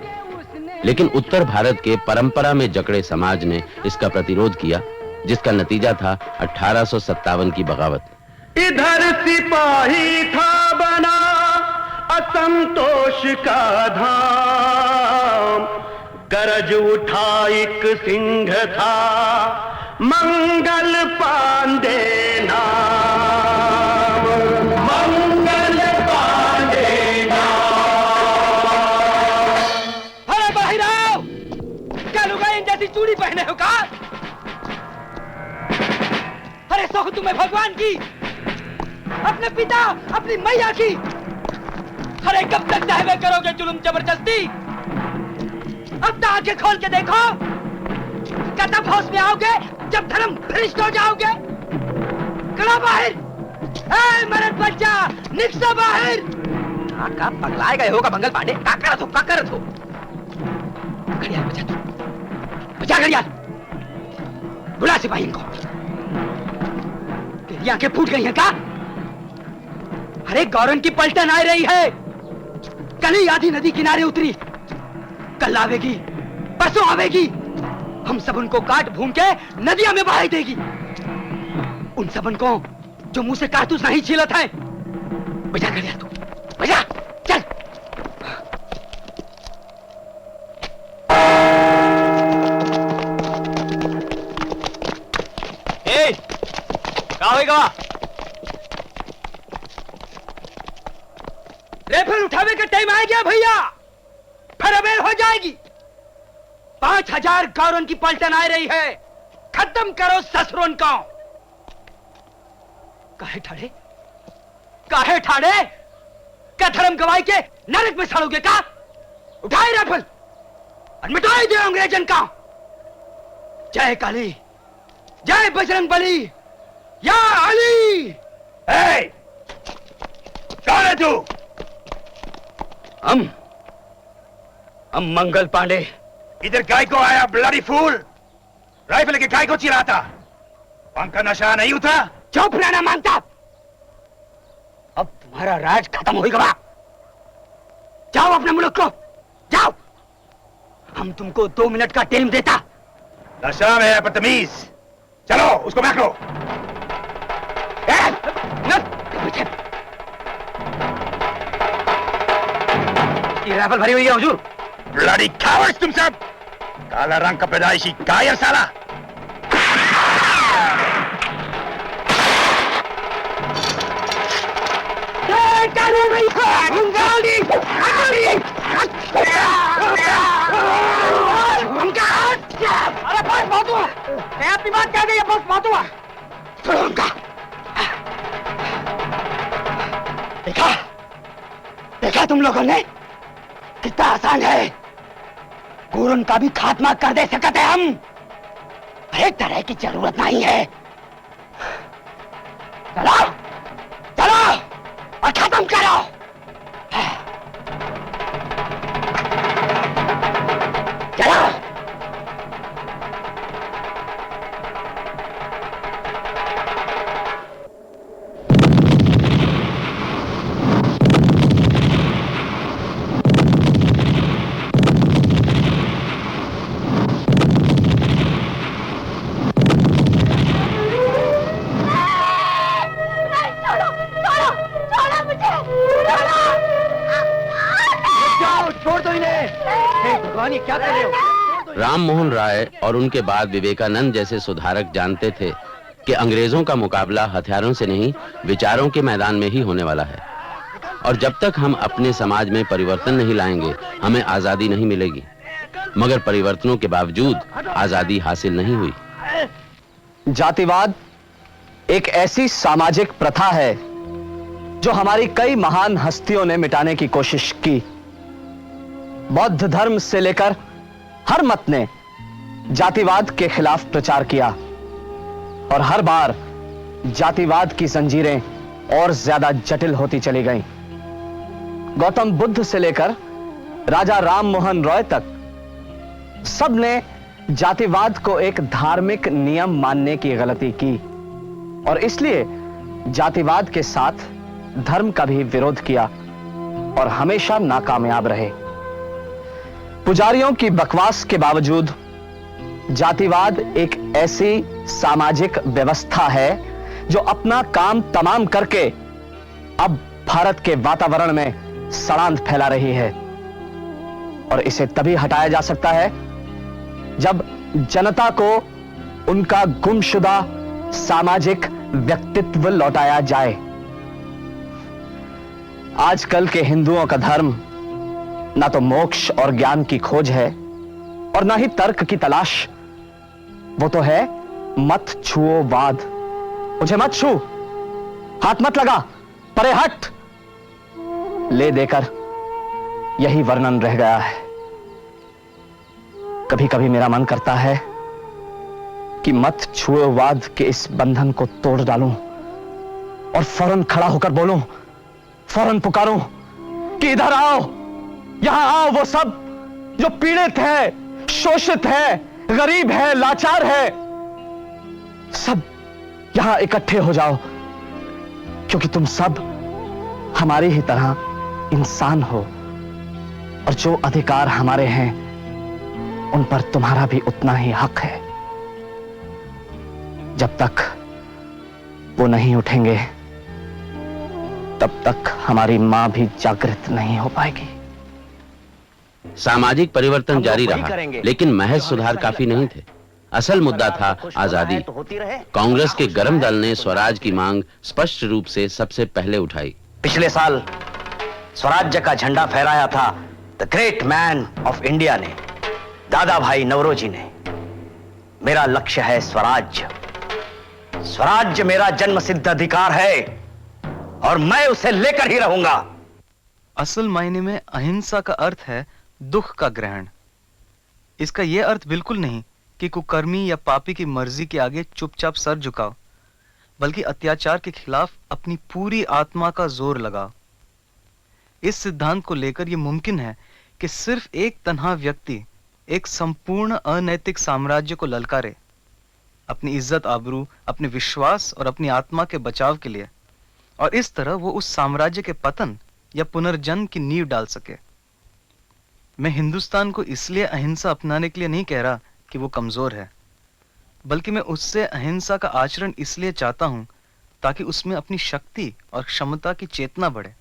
लेकिन उत्तर भारत के परंपरा में जकड़े समाज ने इसका प्रतिरोध किया, जिसका नतीजा था 1857 की बगावत। इधर सिपाही था बना असंतोष का धाम, गरज उठा एक सिंह था मंगल पांडे नाम, मंगल पांडे नाम। अरे बाहर आओ, क्या लुगाई जैसी चूड़ी पहने हो का? अरे सौख तुम्हें भगवान की, अपने पिता, अपनी मैया की। अरे कब तक सहवे करोगे जुल्म जबरदस्ती? अब तो आंखें खोल के देखो, क्या तब होश में आओगे जब धर्म भ्रष्ट हो जाओगे? कड़ा बाहर, ए मरद बच्चा, निकलो बाहर। का पगलाए गए होगा मंगल पांडे, का करत हो? घड़ियाल बजा तू, बजा घड़ियाल, बुला सिपाही इनको। तेरी आंखें फूट गई हैं का? अरे गौरन की पलटन आ रही है, कल ही आधी नदी किनारे उतरी, कल आवेगी, परसों आवेगी। हम सब उनको काट भून के नदिया में बहा देगी। उन सब उनको जो मुंह से कारतूस नहीं छीलत है। बजा कर तू, बजा, चल। ए, क्या होगा? रेफर उठावे का टाइम आ गया भैया, फिर अबेर हो जाएगी। 5000 गौरन की पलटन आ रही है, खत्म करो ससुरन को। काहे ठाड़े, काहे ठाड़े? क्या धर्म गवाई के नरक में सड़ोगे का? उठाए राइफल और मिटाई दे अंग्रेजन का। जय काली, जय बजरंग बली, या अली। कौन है तू? हम मंगल पांडे। इधर काय को आया ब्लडी फूल? राइफल के काय को चिराता? पंख नशा नहीं उतरा? चुप रहना मानता। अब तुम्हारा राज खत्म हो गया। जाओ अपने मुल्क को, जाओ। हम तुमको 2 मिनट का टाइम देता। नशा में है बदतमीज। चलो उसको मार लो। राइफल भरी हुई है हुजूर। ब्लडी कावर्ड्स तुम सब! काला रंग का पैदाइशी कायर साला! अरे बस बहुत हुआ, मैं अपनी बात कह गई, बस बहुत हुआ। छोड़ो उनका। देखा तुम लोगों ने कितना आसान है। गुरुन का भी खात्मा कर दे सकते हैं हम। एक तरह की जरूरत नहीं है। चलो चलो और खत्म करो। चलो। क्या कर रहे हो? राम मोहन राय और उनके बाद विवेकानंद जैसे सुधारक जानते थे कि अंग्रेजों का मुकाबला हथियारों से नहीं, विचारों के मैदान में ही होने वाला है। और जब तक हम अपने समाज में परिवर्तन नहीं लाएंगे, हमें आजादी नहीं मिलेगी। मगर परिवर्तनों के बावजूद आजादी हासिल नहीं हुई। जातिवाद एक ऐसी सामाजिक प्रथा है जो हमारी कई महान हस्तियों ने मिटाने की कोशिश की। बौद्ध धर्म से लेकर हर मत ने जातिवाद के खिलाफ प्रचार किया और हर बार जातिवाद की जंजीरें और ज्यादा जटिल होती चली गईं। गौतम बुद्ध से लेकर राजा राम मोहन रॉय तक सब ने जातिवाद को एक धार्मिक नियम मानने की गलती की और इसलिए जातिवाद के साथ धर्म का भी विरोध किया और हमेशा नाकामयाब रहे। पुजारियों की बकवास के बावजूद जातिवाद एक ऐसी सामाजिक व्यवस्था है जो अपना काम तमाम करके अब भारत के वातावरण में सड़ांध फैला रही है और इसे तभी हटाया जा सकता है जब जनता को उनका गुमशुदा सामाजिक व्यक्तित्व लौटाया जाए। आजकल के हिंदुओं का धर्म ना तो मोक्ष और ज्ञान की खोज है और ना ही तर्क की तलाश, वो तो है मत छुओ वाद। मुझे मत छू, हाथ मत लगा, परे हट, ले देकर यही वर्णन रह गया है। कभी कभी मेरा मन करता है कि मत छुओ वाद के इस बंधन को तोड़ डालूं और फौरन खड़ा होकर बोलूं, फौरन पुकारूं कि इधर आओ, यहां आओ वो सब जो पीड़ित है, शोषित है, गरीब है, लाचार है, सब यहां इकट्ठे हो जाओ क्योंकि तुम सब हमारी ही तरह इंसान हो और जो अधिकार हमारे हैं उन पर तुम्हारा भी उतना ही हक है। जब तक वो नहीं उठेंगे तब तक हमारी मां भी जागृत नहीं हो पाएगी। सामाजिक परिवर्तन जारी रहा, लेकिन महज सुधार काफी नहीं थे। असल मुद्दा था आजादी। कांग्रेस के गरम दल ने स्वराज की मांग स्पष्ट रूप से सबसे पहले उठाई। पिछले साल स्वराज्य का झंडा फहराया था the great man of India ने, दादा भाई नौरोजी ने। मेरा लक्ष्य है स्वराज्य। स्वराज्य मेरा जन्मसिद्ध अधिकार है और मैं उसे लेकर ही रहूंगा। असल मायने में अहिंसा का अर्थ है दुख का ग्रहण। इसका यह अर्थ बिल्कुल नहीं कि कुकर्मी या पापी की मर्जी के आगे चुपचाप सर झुकाओ, बल्कि अत्याचार के खिलाफ अपनी पूरी आत्मा का जोर लगाओ। इस सिद्धांत को लेकर यह मुमकिन है कि सिर्फ एक तन्हा व्यक्ति एक संपूर्ण अनैतिक साम्राज्य को ललकारे, अपनी इज्जत आबरू, अपने विश्वास और अपनी आत्मा के बचाव के लिए, और इस तरह वो उस साम्राज्य के पतन या पुनर्जन्म की नींव डाल सके। मैं हिंदुस्तान को इसलिए अहिंसा अपनाने के लिए नहीं कह रहा कि वो कमजोर है, बल्कि मैं उससे अहिंसा का आचरण इसलिए चाहता हूं ताकि उसमें अपनी शक्ति और क्षमता की चेतना बढ़े।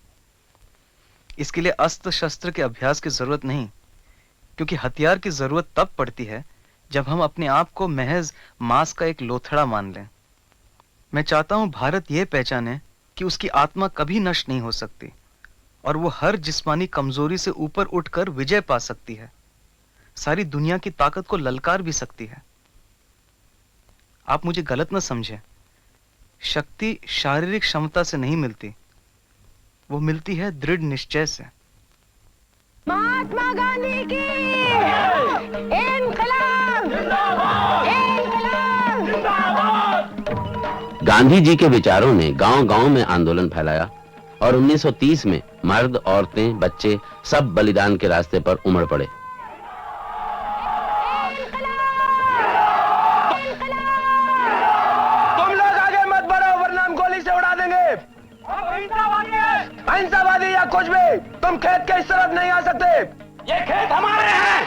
इसके लिए अस्त्र शस्त्र के अभ्यास की जरूरत नहीं, क्योंकि हथियार की जरूरत तब पड़ती है जब हम अपने आप को महज मांस का एक लोथड़ा मान लें। मैं चाहता हूं भारत यह पहचाने कि उसकी आत्मा कभी नष्ट नहीं हो सकती और वो हर जिस्मानी कमजोरी से ऊपर उठकर विजय पा सकती है, सारी दुनिया की ताकत को ललकार भी सकती है। आप मुझे गलत न समझें, शक्ति शारीरिक क्षमता से नहीं मिलती, वो मिलती है दृढ़ निश्चय से। महात्मा गांधी की इंकलाब! इंकलाब! गांधी जी के विचारों ने गांव-गांव में आंदोलन फैलाया और 1930 में मर्द, औरतें, बच्चे सब बलिदान के रास्ते पर उमड़ पड़े। तुम लोग आगे मत बढ़ो वरना हम गोली से उड़ा देंगे। अहिंसावादी या कुछ भी, तुम खेत के इस तरफ नहीं आ सकते। ये खेत हमारे हैं।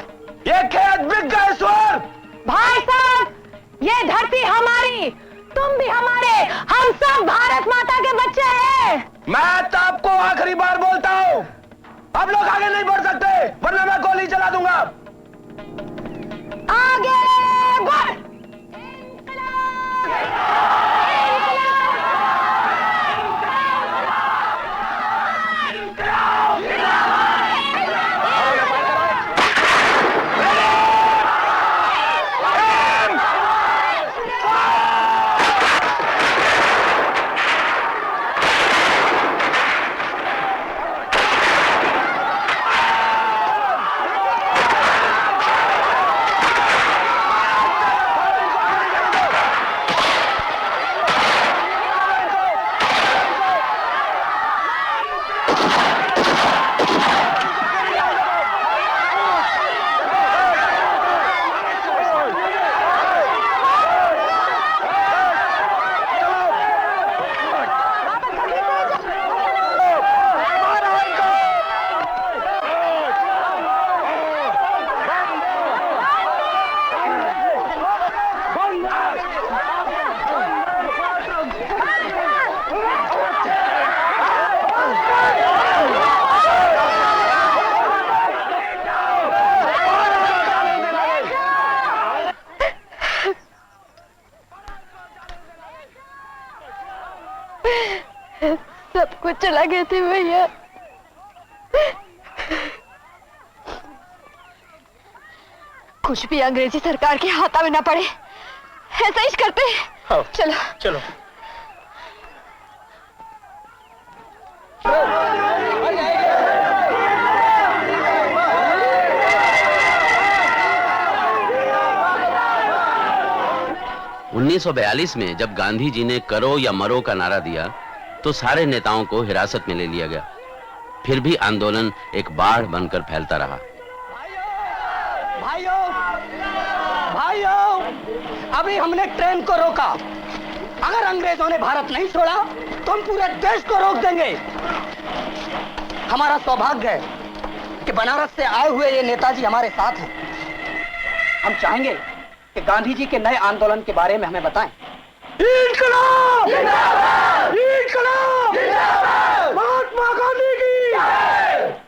ये खेत बिक गए ईश्वर। भाई साहब, ये धरती हमारी, तुम भी हमारे, हम सब भारत माता के बच्चे हैं। मैं तो आपको आखिरी बार बोलता हूँ, आप लोग आगे नहीं बढ़ सकते वरना मैं गोली चला दूंगा। आगे बढ़! सब कुछ चला गए थे भैया। कुछ भी अंग्रेजी सरकार के हाथा में ना पड़े, ऐसा ही करते। चलो चलो। उन्नीस 1942 में जब गांधी जी ने करो या मरो का नारा दिया तो सारे नेताओं को हिरासत में ले लिया गया। फिर भी आंदोलन एक बाढ़ बनकर फैलता रहा। भाइयों, अभी हमने ट्रेन को रोका। अगर अंग्रेजों ने भारत नहीं छोड़ा तो हम पूरे देश को रोक देंगे। हमारा सौभाग्य है कि बनारस से आए हुए ये नेताजी हमारे साथ हैं। हम चाहेंगे कि गांधी जी के नए आंदोलन के बारे में हमें बताएं। इंकलाब! जिंदाबाद! इंकलाब! जिंदाबाद! महात्मा गांधी की जय!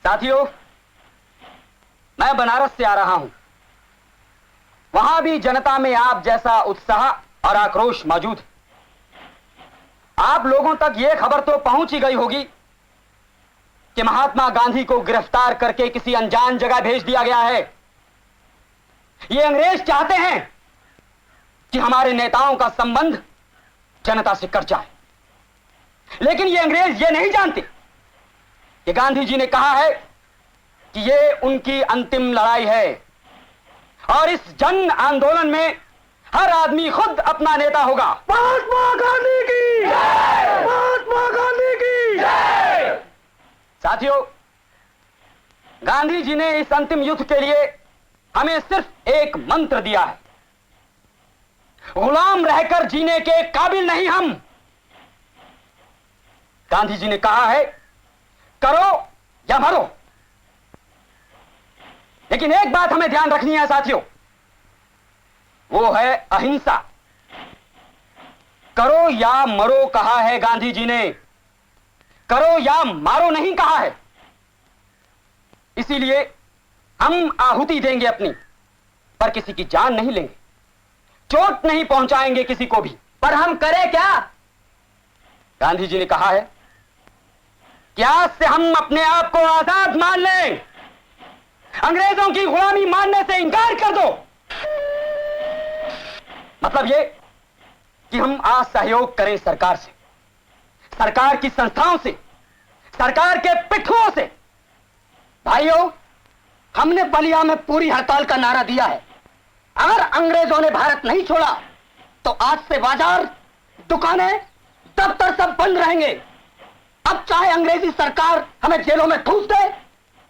साथियों, मैं बनारस से आ रहा हूं। वहां भी जनता में आप जैसा उत्साह और आक्रोश मौजूद है। आप लोगों तक यह खबर तो पहुंच ही गई होगी कि महात्मा गांधी को गिरफ्तार करके किसी अनजान जगह भेज दिया गया है। ये अंग्रेज चाहते हैं कि हमारे नेताओं का संबंध जनता से कट जाए, लेकिन ये अंग्रेज ये नहीं जानते कि गांधी जी ने कहा है कि ये उनकी अंतिम लड़ाई है और इस जन आंदोलन में हर आदमी खुद अपना नेता होगा। महात्मा गांधी की जय! महात्मा गांधी की जय! साथियों, गांधी जी ने इस अंतिम युद्ध के लिए हमें सिर्फ एक मंत्र दिया है, गुलाम रहकर जीने के काबिल नहीं हम। गांधी जी ने कहा है, करो या मरो। लेकिन एक बात हमें ध्यान रखनी है साथियों, वो है अहिंसा। करो या मरो कहा है गांधी जी ने, करो या मारो नहीं कहा है। इसीलिए हम आहुति देंगे अपनी, पर किसी की जान नहीं लेंगे, चोट नहीं पहुंचाएंगे किसी को भी। पर हम करें क्या? गांधी जी ने कहा है कि आज से हम अपने आप को आजाद मान लें, अंग्रेजों की गुलामी मानने से इंकार कर दो। मतलब ये कि हम आज सहयोग करें सरकार से, सरकार की संस्थाओं से, सरकार के पिट्ठुओं से। भाइयों, हमने बलिया में पूरी हड़ताल का नारा दिया है। अगर अंग्रेजों ने भारत नहीं छोड़ा तो आज से बाजार, दुकानें, दफ्तर सब बंद रहेंगे। अब चाहे अंग्रेजी सरकार हमें जेलों में ठूस दे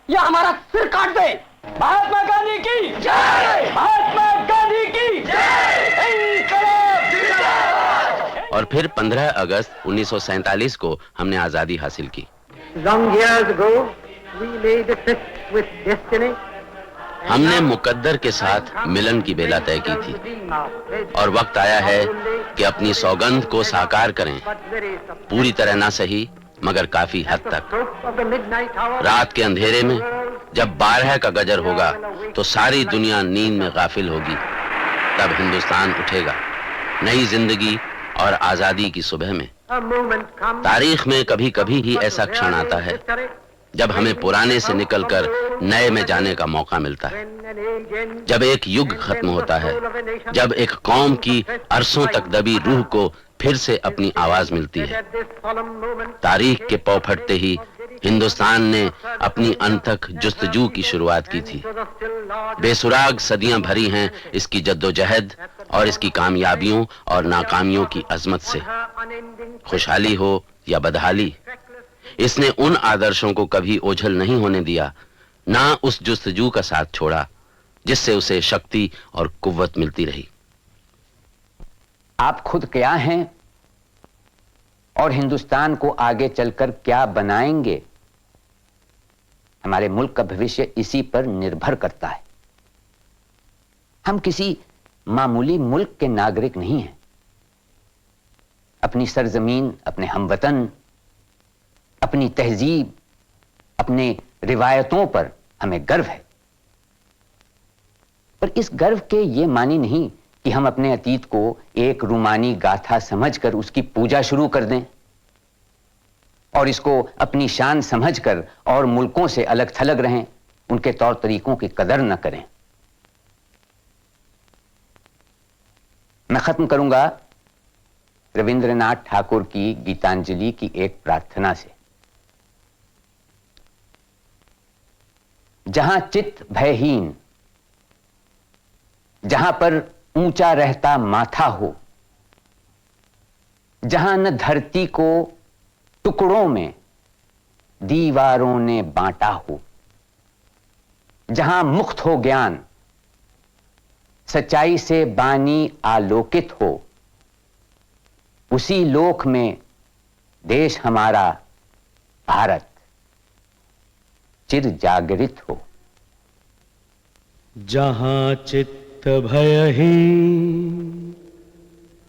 या हमारा सिर काट दे। महात्मा गांधी की जय! महात्मा गांधी की जय! इंकलाब जिंदाबाद! और फिर 15 अगस्त 1947 को हमने आजादी हासिल की। Long years ago, we made a tryst with destiny. हमने मुकद्दर के साथ मिलन की बेला तय की थी और वक्त आया है कि अपनी सौगंध को साकार करें। पूरी तरह ना सही, मगर काफी हद तक। रात के अंधेरे में जब 12 का गजर होगा तो सारी दुनिया नींद में गाफिल होगी। तब हिंदुस्तान उठेगा नई जिंदगी और आजादी की सुबह में। तारीख में कभी कभी ही ऐसा क्षण आता है जब हमें पुराने से निकलकर नए में जाने का मौका मिलता है, जब एक युग खत्म होता है, जब एक कौम की अरसों तक दबी रूह को फिर से अपनी आवाज मिलती है। तारीख के पौ फटते ही हिंदुस्तान ने अपनी अनथक जुस्तजू की शुरुआत की थी। बेसुराग सदियां भरी हैं इसकी जद्दोजहद और इसकी कामयाबियों और नाकामियों की अजमत से। खुशहाली हो या बदहाली, इसने उन आदर्शों को कभी ओझल नहीं होने दिया, ना उस जुस्तजू का साथ छोड़ा जिससे उसे शक्ति और कुव्वत मिलती रही। आप खुद क्या हैं और हिंदुस्तान को आगे चलकर क्या बनाएंगे, हमारे मुल्क का भविष्य इसी पर निर्भर करता है। हम किसी मामूली मुल्क के नागरिक नहीं हैं। अपनी सरजमीन, अपने हमवतन, अपनी तहजीब, अपने रिवायतों पर हमें गर्व है। पर इस गर्व के ये मानी नहीं कि हम अपने अतीत को एक रूमानी गाथा समझकर उसकी पूजा शुरू कर दें और इसको अपनी शान समझकर और मुल्कों से अलग थलग रहें, उनके तौर तरीकों की कदर न करें। मैं खत्म करूंगा रविंद्रनाथ ठाकुर की गीतांजलि की एक प्रार्थना से। जहां चित्त भयहीन, जहां पर ऊंचा रहता माथा हो, जहां न धरती को टुकड़ों में दीवारों ने बांटा हो, जहां मुक्त हो ज्ञान, सच्चाई से बानी आलोकित हो, उसी लोक में देश हमारा भारत चिर जागृत हो। जहां चित्त भयहीन,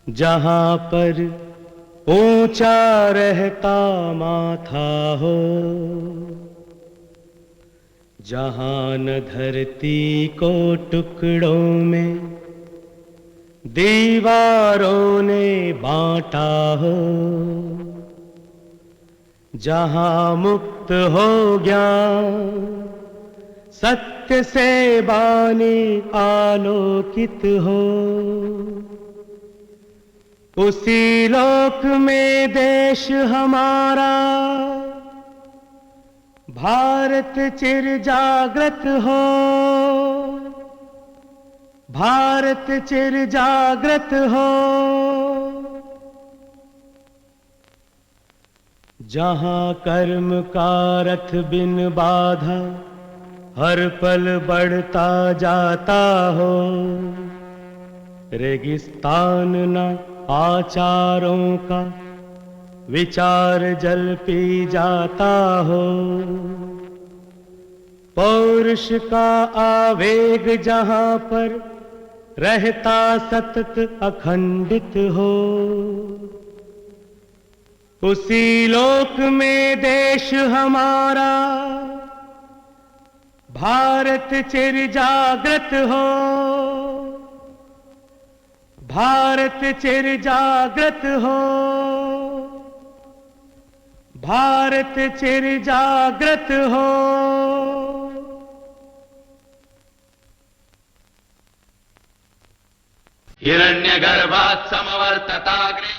जहां पर ऊंचा रहता माथा हो, जहां न धरती को टुकड़ों में दीवारों ने बांटा हो, जहां मुक्त हो ज्ञान, सत्य से बानी आलोकित हो, उसी लोक में देश हमारा भारत चिर जागृत हो। भारत चिर जागृत हो, जहां कर्म का रथ बिन बाधा हर पल बढ़ता जाता हो, रेगिस्तान न आचारों का विचार जल पी जाता हो, पौरुष का आवेग जहां पर रहता सतत अखंडित हो, उसी लोक में देश हमारा भारत चिर जागृत हो, भारत चिर जागृत हो, भारत चिर जागृत हो। हिरण्यगर्भात् समवर्तताग्रे